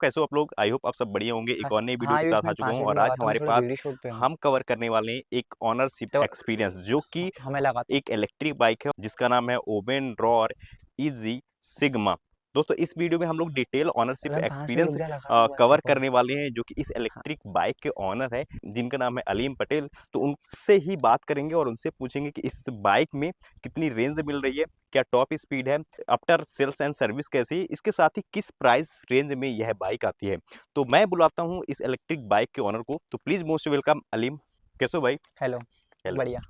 कैसे हो आप लोग? आई होप आप सब बढ़िया होंगे। एक और नई वीडियो हाँ, के आयुष साथ आ मैं चुका 5 हूँ मिनट और आज लगाता हूँ, मैं हमारे थोड़ा पास वीडियो शूट पे हूँ। हम कवर करने वाले हैं एक ओनरशिप तो एक्सपीरियंस, जो कि हमें लगाता हूँ। एक इलेक्ट्रिक बाइक है जिसका नाम है ओवेन रॉर इजी सिग्मा। दोस्तों, इस वीडियो में हम लोग डिटेल अरे ओनरशिप हम 5 मिनट रुक एक्सपीरियंस जा, लगाता हूँ मैं तेरे कवर को। करने वाले हैं, जो कि इस हाँ, इलेक्ट्रिक बाइक के ओनर है जिनका नाम है अलीम पटेल। तो उनसे ही बात करेंगे और उनसे पूछेंगे कि इस बाइक में कितनी रेंज मिल रही है, क्या टॉप स्पीड है, आफ्टर सेल्स एंड सर्विस कैसी है, इसके साथ ही किस प्राइस रेंज में यह बाइक आती है। तो मैं बुलाता हूँ इस इलेक्ट्रिक बाइक के ओनर को। तो प्लीज मोस्ट वेलकम अलीम। कैसे हो भाई? Hello, hello. बढ़िया।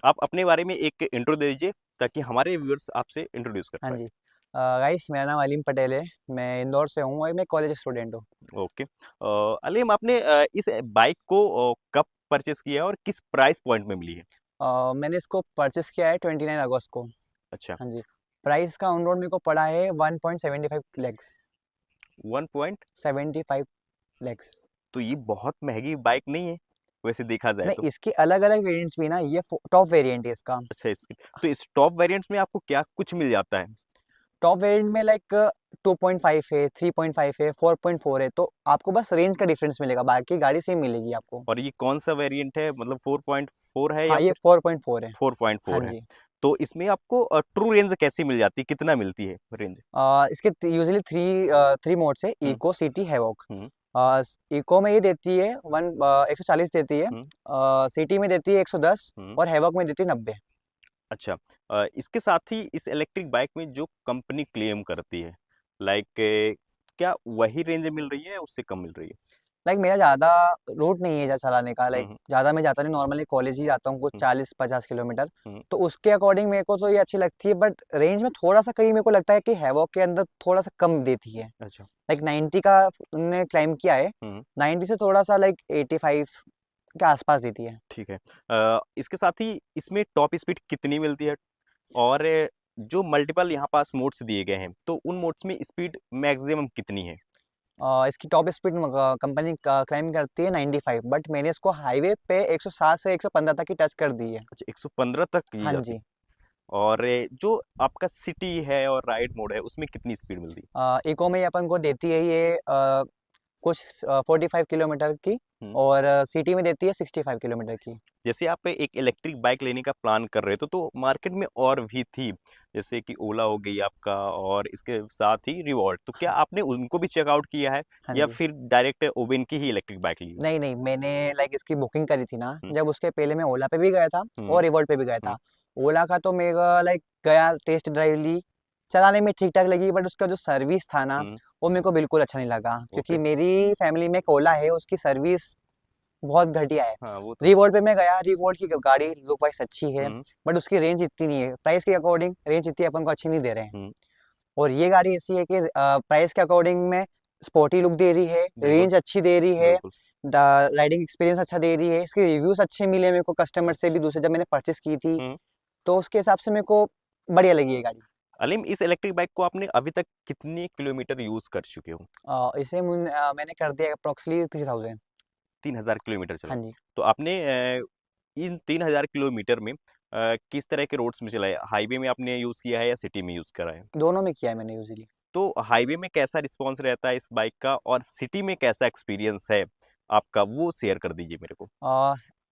आप अपने बारे में एक इंट्रो दे दीजिए ताकि हमारे व्यूअर्स आपसे इंट्रोड्यूस कर हाँ पाए। जी। गाइस मेरा नाम अलीम पटेल है, मैं इंदौर से हूँ और मैं कॉलेज स्टूडेंट हूँ। ओके। अलीम, आपने इस बाइक को कब परचेस किया है और किस प्राइस पॉइंट में मिली है? मैंने इसको परचेस किया है 29 अगस्त को। अच्छा। हाँ जी। प्राइस का ऑन रोड मेरे को पड़ा है 1.75 लैक्स। 1 पॉइंट। 75 लैक्स। तो ये बहुत महंगी बाइक नहीं है वैसे देखा जाए तो। नहीं, इसकी अलग-अलग वेरिएंट्स भी ना, ये टॉप वेरिएंट है इसका। अच्छा, इसकी तो इस टॉप वेरिएंट्स में आपको क्या कुछ मिल जाता है? टॉप वेरिएंट में लाइक 2.5 है, 3.5 है, 4.4 है, तो आपको बस रेंज का डिफरेंस मिलेगा, बाकी गाड़ी सेम मिलेगी आपको। और ये कौन सा वेरिएंट है, मतलब 4.4 है या हाँ, ये फिर 4.4 है। हाँ 4.4 है? जी। तो इसमें आपको ट्रू रेंज कैसी मिल जाती है, कितना मिलती है रेंज? इसके यूजुअली थ्री मोड्स है, hmm. Eco, city, havoc. Hmm. Eco में ये देती है 140 देती है, हम्म। सिटी में देती है 110 हम्म। और हैवॉक में देती है 90। अच्छा। इसके साथ ही इस इलेक्ट्रिक बाइक में जो कंपनी क्लेम करती है, लाइक, क्या वही रेंज मिल रही है या उससे कम मिल रही है? लाइक मेरा ज़्यादा रूट नहीं है चलाने का, लाइक हम्म। ज़्यादा मैं जाता नहीं, नॉर्मली कॉलेज ही जाता हूँ कुछ हम्म। 40-50 किलोमीटर। हम्म। तो उसके अकॉर्डिंग मेरे को तो ये अच्छी लगती है, बट रेंज में थोड़ा सा कहीं मेरे को लगता है कि हैवॉक के अंदर थोड़ा सा कम देती है। अच्छा। लाइक 90 का उन्होंने क्लाइम किया है, हम्म। 90 से थोड़ा सा लाइक 85 के आसपास देती है। ठीक है। इसके साथ ही इसमें टॉप स्पीड कितनी मिलती है? और जो मल्टीपल यहाँ पास मोड्स दिए गए हैं, तो उन मोड्स में स्पीड मैक्सिमम कितनी है? इसकी टॉप स्पीड कंपनी क्लाइम करती है 95, बट मैंने इसको हाईवे पे 107 से 115 तक की टच कर दी है। अच्छा, 115 तक की हाँ जाती है। जी। और जो आपका सिटी है और राइड मोड है, उसमें कितनी स्पीड मिलती है? इको में ये अपन को देती है ये कुछ 45 किलोमीटर की, हम्म। और सिटी में देती है 65 किलोमीटर की। जैसे आप एक इलेक्ट्रिक बाइक लेने का प्लान कर रहे थे, तो मार्केट में और भी थी, जैसे कि ओला हो गई आपका, और इसके साथ ही रिवॉल्ट। तो क्या हाँ, आपने उनको भी चेकआउट किया है हाँ या जी। फिर डायरेक्ट ओवेन की ही इलेक्ट्रिक बाइक ली है? नहीं नहीं, मैंने लाइक इसकी बुकिंग करी थी ना, हम्म। जब उसके पहले मैं ओला पे भी गया था हम्म। और रिवोल्ट पे भी गया हम्म। था। ओला का तो मेरा लाइक गया, टेस्ट ड्राइव ली, चलाने में ठीक ठाक लगी, बट उसका जो सर्विस था ना, हम्म। वो मेरे को बिल्कुल अच्छा नहीं लगा, क्योंकि ओके। मेरी फैमिली में एक ओला है, उसकी सर्विस बहुत घटिया है। हाँ, वो तो है। रिवोल्ट पे मैं गया, रिवोल्ट की गाड़ी लुक वाइज अच्छी है, हम्म। बट उसकी रेंज इतनी नहीं है, प्राइस के अकॉर्डिंग रेंज इतनी अपन को अच्छी नहीं दे रहे हैं। हम्म। और ये गाड़ी ऐसी है कि प्राइस के अकॉर्डिंग में स्पोर्टी लुक दे रही है, बिल्कुल। रेंज अच्छी दे रही है, बिल्कुल। राइडिंग एक्सपीरियंस अच्छा दे रही है, इसके रिव्यूज अच्छे मिले मेरे को कस्टमर से भी, अच्छा। दूसरे जब मैंने परचेस की थी, हम्म। तो उसके हिसाब से मेरे को बढ़िया लगी ये गाड़ी। अलीम, इस इलेक्ट्रिक बाइक को आपने अभी तक कितनी किलोमीटर यूज कर चुके हो? मैंने कर दिया अप्रोक्सीमेटली 3000। 3000 किलोमीटर हाँ चला? जी। तो आपने इन 3000 किलोमीटर में किस तरह के रोड्स में चलाए? हाईवे में आपने यूज किया है या सिटी में यूज करा है? दोनों में किया है मैंने यूजली। तो हाईवे में कैसा रिस्पॉन्स रहता है इस बाइक का, और सिटी में कैसा एक्सपीरियंस है आपका, वो शेयर कर दीजिए मेरे को।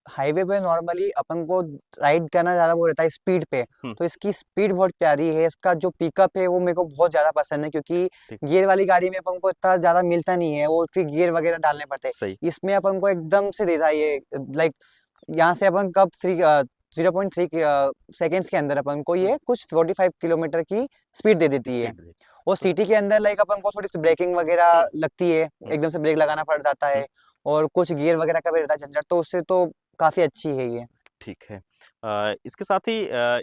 हाईवे पे नॉर्मली अपन को राइड करना ज़्यादा वो रहता है स्पीड पे, हम्म। तो इसकी स्पीड बहुत प्यारी है, इसका जो पिकअप है वो मेरे को बहुत ज़्यादा पसंद है, क्योंकि ठीक। गियर वाली गाड़ी में अपन को इतना ज़्यादा मिलता नहीं है, वो फिर गियर वगैरह डालने पड़ते हैं। सही। इसमें अपन को एकदम से देता है ये, लाइक यहाँ से अपन कब 0.3 सेकेंड्स के अंदर अपन को ये कुछ 45 किलोमीटर की स्पीड दे देती है। स्पीड दे। और तो सिटी के अंदर लाइक अपन को थोड़ी सी ब्रेकिंग वगैरह हम्म। लगती है, हम्म। एकदम से ब्रेक लगाना पड़ जाता हम्म। है, और कुछ गियर वगैरह का भी रहता है झंझट, तो उससे तो काफ़ी अच्छी है ये। ठीक है। इसके साथ ही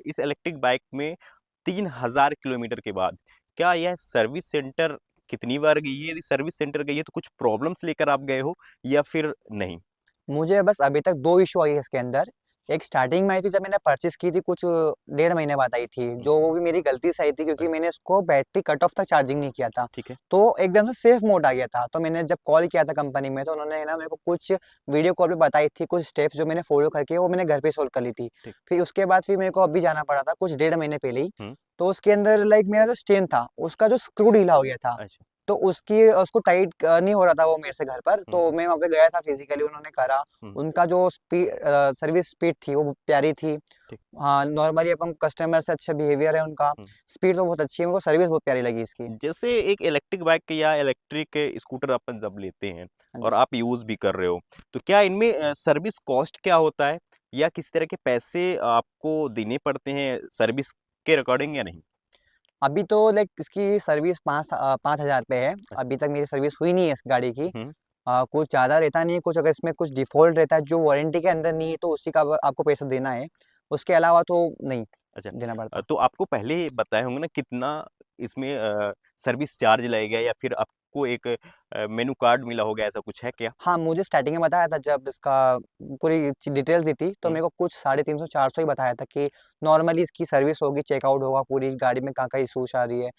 इस इलेक्ट्रिक बाइक में 3000 किलोमीटर के बाद क्या यह सर्विस सेंटर कितनी बार गई है? यदि सर्विस सेंटर गई है तो कुछ प्रॉब्लम्स लेकर आप गए हो या फिर नहीं? मुझे बस अभी तक 2 इश्यू आई है इसके अंदर। एक स्टार्टिंग में आई थी जब मैंने परचेज़ की थी, कुछ डेढ़ महीने बाद आई थी, हम्म। जो वो भी मेरी गलती से आई थी, क्योंकि मैंने इसको बैटरी कट ऑफ तक चार्जिंग नहीं किया था। ठीक है। तो एकदम से सेफ मोड आ गया था। तो मैंने जब कॉल किया था कंपनी में, तो उन्होंने ना मेरे को कुछ वीडियो कॉल पे बताई थी, कुछ स्टेप्स जो मैंने फ़ॉलो करके वो मैंने घर पे सोल्व कर ली थी। ठीक। फिर उसके बाद फिर मेरे को अभी जाना पड़ा था कुछ डेढ़ महीने पहले ही। हम्म। तो उसके अंदर लाइक मेरा जो स्टेन था, उसका जो स्क्रू ढीला हो गया था। अच्छा। तो उसको टाइट नहीं हो रहा था वो मेरे से घर पर, तो मैं वहाँ पे गया था फिजिकली, उन्होंने करा। उनका जो सर्विस स्पीड थी वो प्यारी थी। ठीक। हाँ, नॉर्मली अपन कस्टमर से अच्छा बिहेवियर है उनका, स्पीड तो बहुत अच्छी है, मेरे को सर्विस बहुत प्यारी लगी इसकी। जैसे एक इलेक्ट्रिक बाइक या इलेक्ट्रिक स्कूटर अपन जब लेते हैं हाँ और जी। आप यूज भी कर रहे हो, तो क्या इनमें सर्विस कॉस्ट क्या होता है, या किस तरह के पैसे आपको देने पड़ते हैं सर्विस के रिकॉर्डिंग या नहीं? अभी तो लाइक इसकी सर्विस 5,000 पे है। अच्छा। अभी तक मेरी सर्विस हुई नहीं है इस गाड़ी की। हम्म। कुछ ज़्यादा रहता नहीं है, कुछ अगर इसमें कुछ डिफ़ॉल्ट रहता है जो वारंटी के अंदर नहीं है तो उसी का आपको पैसा देना है। उसके अलावा तो नहीं अच्छा। देना पड़ता। तो आपको पहले ही बताए होंगे ना कितना इसमें सर्विस चार्ज लगेगा, या फिर आपको एक मेनू कार्ड मिला होगा, ऐसा कुछ है क्या? हाँ, मुझे स्टार्टिंग में बताया था जब इसका पूरी डिटेल्स दी थी, तो हम्म। मेरे को कुछ 350-400 ही बताया था कि नॉर्मली इसकी सर्विस होगी, चेकआउट होगा, पूरी गाड़ी में कहाँ-कहाँ इशूज़ आ रही है,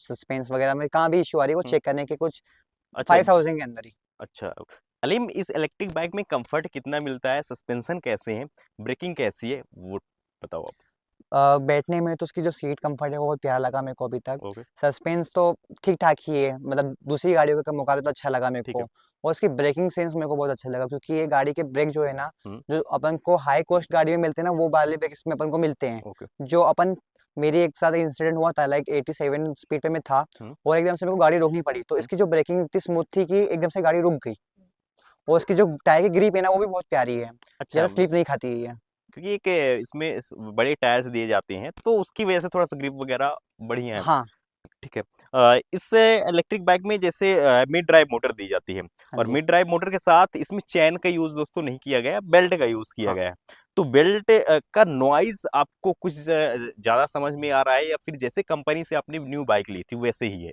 सस्पेंस वगैरह में कहाँ भी इश्यू आ रही है वो हम्म। चेक करने के कुछ अच्छा। 5,000 के अंदर ही। अच्छा। अलीम, इस इलेक्ट्रिक बाइक में कंफर्ट कितना मिलता है, सस्पेंशन कैसे हैं, ब्रेकिंग कैसी है, वो बताओ आप। बैठने में तो उसकी जो सीट कम्फर्ट है वो बहुत प्यारा लगा मेरे को अभी तक। ओके। सस्पेंस तो ठीक-ठाक ही है, मतलब दूसरी गाड़ियों के मुकाबले तो अच्छा लगा मेरे ठीक है। को। और इसकी ब्रेकिंग सेंस मेरे को बहुत अच्छा लगा, क्योंकि ये गाड़ी के ब्रेक जो है ना, हम्म। जो अपन को हाई कॉस्ट गाड़ी में मिलते हैं ना, वो वाले ब्रेक इसमें अपन को मिलते हैं। ओके। जो अपन मेरी एक साथ इंसिडेंट हुआ था, लाइक 87 स्पीड पे मैं था हम्म। और एकदम से मेरे को गाड़ी रोकनी पड़ी। तो हम्म। इसकी जो ब्रेकिंग इतनी स्मूथ थी कि एकदम से गाड़ी रुक गई। और इसकी जो टायर की ग्रिप है ना, वो भी बहुत प्यारी है, अच्छा। ज़्यादा स्लिप नहीं खाती है ये। क्योंकि एक इसमें बड़े टायर्स दिए जाते हैं, तो उसकी वजह से थोड़ा सा ग्रिप वगैरह बढ़िया है। हाँ, ठीक है। इस इलेक्ट्रिक बाइक में जैसे मिड ड्राइव मोटर दी जाती है, हाँ और जी। मिड ड्राइव मोटर के साथ इसमें चैन का यूज दोस्तों नहीं किया गया, बेल्ट का यूज किया हाँ। गया है। तो बेल्ट का नॉइज आपको कुछ ज्यादा समझ में आ रहा है, या फिर जैसे कंपनी से आपने न्यू बाइक ली थी वैसे ही है?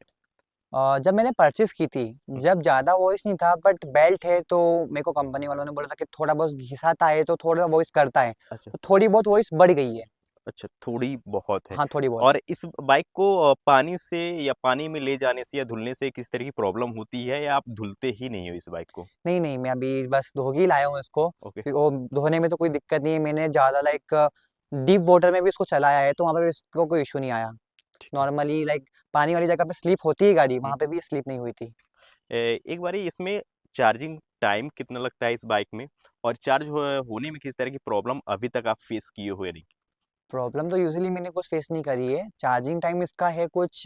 जब मैंने परचेज़ की थी, हम्म। जब ज़्यादा वॉइस नहीं था, बट बेल्ट है तो मेरे को कंपनी वालों ने बोला था कि थोड़ा बहुत घिसाता है तो थोड़ा वॉइस करता है, अच्छा। तो थोड़ी बहुत वॉइस बढ़ गई है। अच्छा, थोड़ी बहुत है। हाँ, थोड़ी बहुत। और इस बाइक को पानी से या पानी में ले जाने से या धुलने से किस तरह की प्रॉब्लम होती है, या आप धुलते ही नहीं हो इस बाइक को? नहीं, नहीं, मैं अभी बस धो के ही लाया हूँ इसको। ओके। वो धोने में तो कोई दिक्कत नहीं है, मैंने ज़्यादा लाइक डीप वाटर में भी इसको चलाया है, तो वहाँ पे इसको कोई इश्यू नहीं आया। ठीक है। नॉर्मली लाइक पानी वाली जगह पे स्लिप होती है गाड़ी, हम्म। वहाँ पे भी स्लिप नहीं हुई थी। एक बारी इसमें चार्जिंग टाइम कितना लगता है इस बाइक में, और चार्ज होने में किस तरह की प्रॉब्लम अभी तक आप फेस किए हुए नहीं? प्रॉब्लम तो यूजुअली मैंने कुछ फेस नहीं करी है। चार्जिंग टाइम इसका है कुछ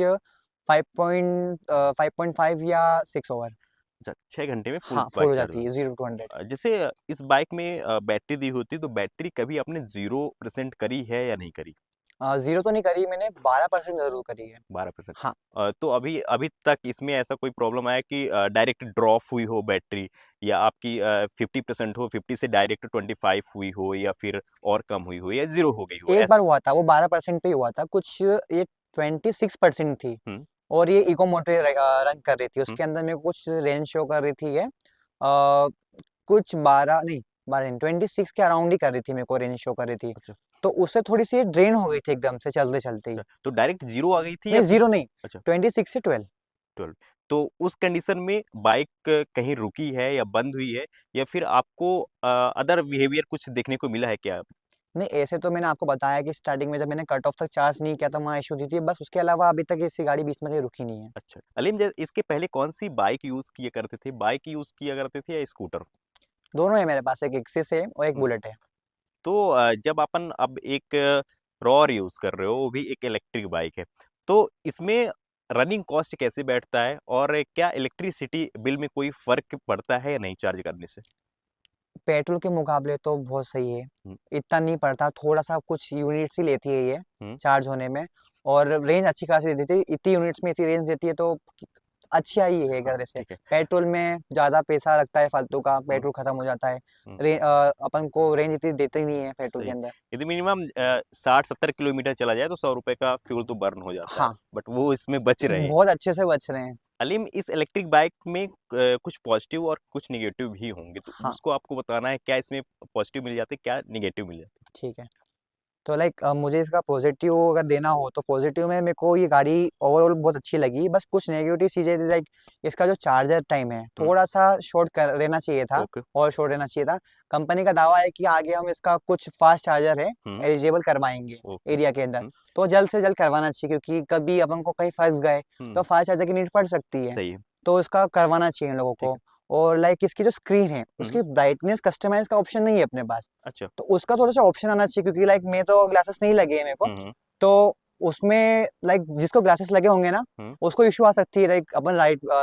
5.5 या 6 आवर। अच्छा, 6 घंटे में फुल हाँ, फुल बाइक हो चार्ज जाती हो? है 0 टू 100। जैसे इस बाइक में बैटरी दी होती, तो बैटरी कभी आपने 0% करी है या नहीं करी? 0 तो नहीं करी मैंने, 12% ज़रूर करी है। 12%। हाँ। तो अभी अभी तक इसमें ऐसा कोई प्रॉब्लम आया कि डायरेक्ट ड्रॉप हुई हो बैटरी, या आपकी 50% हो, 50 से डायरेक्ट 25 हुई हो, या फिर और कम हुई हो, या जीरो हो गई हो एक ऐसा? बार हुआ था, वो 12% पे ही हुआ था, कुछ ये 26% थी हम्म। और ये इको मोटर रन कर रही थी। हम्म। उसके अंदर मेरे को कुछ रेंज शो कर रही थी ये, कुछ 12 नहीं, 12 नहीं, 26 के अराउंड ही कर रही थी, मेरे को रेंज शो कर रही थी। अच्छा। तो उससे थोड़ी-सी ड्रेन हो गई थी एकदम से चलते-चलते ही। अच्छा, तो डायरेक्ट जीरो आ गई थी या नहीं, फिर? 0 नहीं, अच्छा। 26 से 12। 12। तो उस कंडीशन में बाइक कहीं रुकी है या बंद हुई है, या फिर आपको अदर बिहेवियर कुछ देखने को मिला है क्या? नहीं, ऐसे तो मैंने आपको बताया कि स्टार्टिंग में जब मैंने कट ऑफ तक चार्ज नहीं किया था, वहाँ इश्यू दी थी, बस उसके अलावा अभी तक ऐसी गाड़ी बीच में कहीं रुकी नहीं है। अच्छा, अलीम, इसके पहले कौन सी बाइक यूज किया करते थे, बाइक यूज किया करते थे या स्कूटर? दोनों है मेरे पास, एक एक्सिस है और एक हम्म। बुलेट है। तो जब अपन अब एक रॉर यूज कर रहे हो, वो भी एक इलेक्ट्रिक बाइक है, तो इसमें रनिंग कॉस्ट कैसे बैठता है, और क्या इलेक्ट्रिसिटी बिल में कोई फर्क पड़ता है या नहीं चार्ज करने से? पेट्रोल के मुकाबले तो बहुत सही है, हम्म। इतना नहीं पड़ता, थोड़ा-सा कुछ यूनिट्स ही लेती है ये हम्म। चार्ज होने में, और रेंज अच्छी खासी दे देती है, इतनी यूनिट्स में इतनी रेंज देती है तो अच्छा ही है एक हाँ, तरह से। ठीक है। पेट्रोल में ज़्यादा पैसा लगता है फालतू का, हम्म। पेट्रोल खत्म हो जाता है। हम्म। अपन को रेंज इतनी देते ही नहीं है पेट्रोल सही के है। अंदर। यदि मिनिमम 60-70 किलोमीटर चला जाए तो 100 रुपए का फ्यूल तो बर्न हो जाता है, हाँ, बट वो इसमें बच रहे हैं। बहुत अच्छे से बच रहे हैं। अलीम, इस इलेक्ट्रिक बाइक में कुछ पॉजिटिव और कुछ निगेटिव भी होंगे, तो हाँ, उसको आपको बताना है, क्या इसमें पॉजिटिव मिल जाते हैं, क्या निगेटिव मिल जाते ठीक है। तो लाइक मुझे इसका पॉजिटिव अगर देना हो तो पॉजिटिव में मेरे को ये गाड़ी ओवरऑल बहुत अच्छी लगी। बस कुछ नेगेटिव चीज़ें लाइक इसका जो चार्जर टाइम है थोड़ा सा शॉर्ट कर रहना चाहिए था, ओके। और शॉर्ट रहना चाहिए था। कंपनी का दावा है कि आगे हम इसका कुछ फास्ट चार्जर है एलिजिबल करवाएंगे ओके। एरिया के अंदर, तो जल्द से जल्द करवाना चाहिए, क्योंकि कभी अपन को कहीं फंस गए तो फास्ट चार्जर की नीड पड़ सकती है, सही है। तो इसका करवाना चाहिए इन लोगों ठीक को। है। और लाइक इसकी जो स्क्रीन है उसकी ब्राइटनेस कस्टमाइज का ऑप्शन नहीं है अपने पास, अच्छा। तो उसका थोड़ा सा ऑप्शन आना चाहिए, क्योंकि लाइक मैं तो ग्लासेस नहीं लगे हैं मेरे को, तो उसमें लाइक जिसको ग्लासेस लगे होंगे ना उसको इशू आ सकती है। लाइक अपन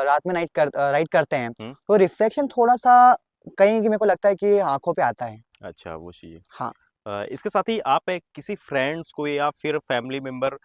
रात में राइड करते हैं तो रिफ्लेक्शन थोड़ा सा कहीं की मेरे को लगता है कि आंखों पे आता है। अच्छा, वो चाहिए। हाँ। इसके साथ ही आप किसी फ्रेंड्स को या फिर फैमिली मेंबर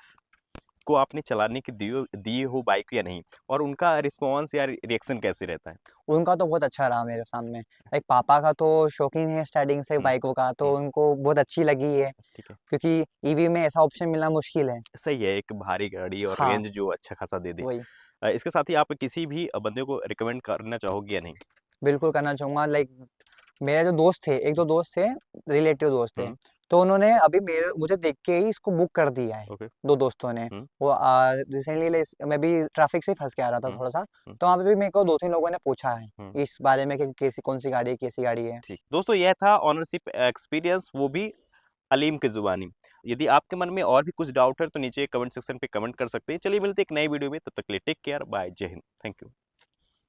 को आपने चलाने की दी हो बाइक या नहीं, और उनका रिस्पॉन्स या रिएक्शन कैसे रहता है? उनका तो बहुत अच्छा रहा मेरे सामने। लाइक पापा का तो शौकीन है स्टार्टिंग से बाइकों का, तो उनको बहुत अच्छी लगी है, ठीक है। क्योंकि ईवी में ऐसा ऑप्शन मिलना मुश्किल है। सही है, एक भारी गाड़ी और हाँ, रेंज जो अच्छा खासा दे दे। वही। इसके साथ ही आप किसी भी बंदे को रिकमेंड करना चाहोगे या नहीं? बिल्कुल करना चाहूँगा। लाइक मेरे जो दोस्त थे, 1-2 दोस्त थे, रिलेटिव दोस्त थे, हुँ। तो उन्होंने अभी मुझे देख के ही इसको बुक कर दिया है, ओके। 2 दोस्तों ने। हुँ। वो रिसेंटली मैं भी ट्रैफिक से ही फँस के आ रहा था हुँ। थोड़ा-सा, हुँ। तो वहाँ पे भी मेरे को 2-3 लोगों ने पूछा है हुँ। इस बारे में कि कैसी कौन-सी गाड़ी है, कैसी गाड़ी है। ठीक। दोस्तों, यह था ओनरशिप एक्सपीरियंस, वो भी अलीम की ज़ुबानी। यदि आपके मन में और भी कुछ डाउट है तो नीचे कमेंट सेक्शन पे कमेंट कर सकते हैं। चलिए मिलते हैं एक नई वीडियो में, तब तक के लिए टेक केयर, बाय, जय हिंद, थैंक यू।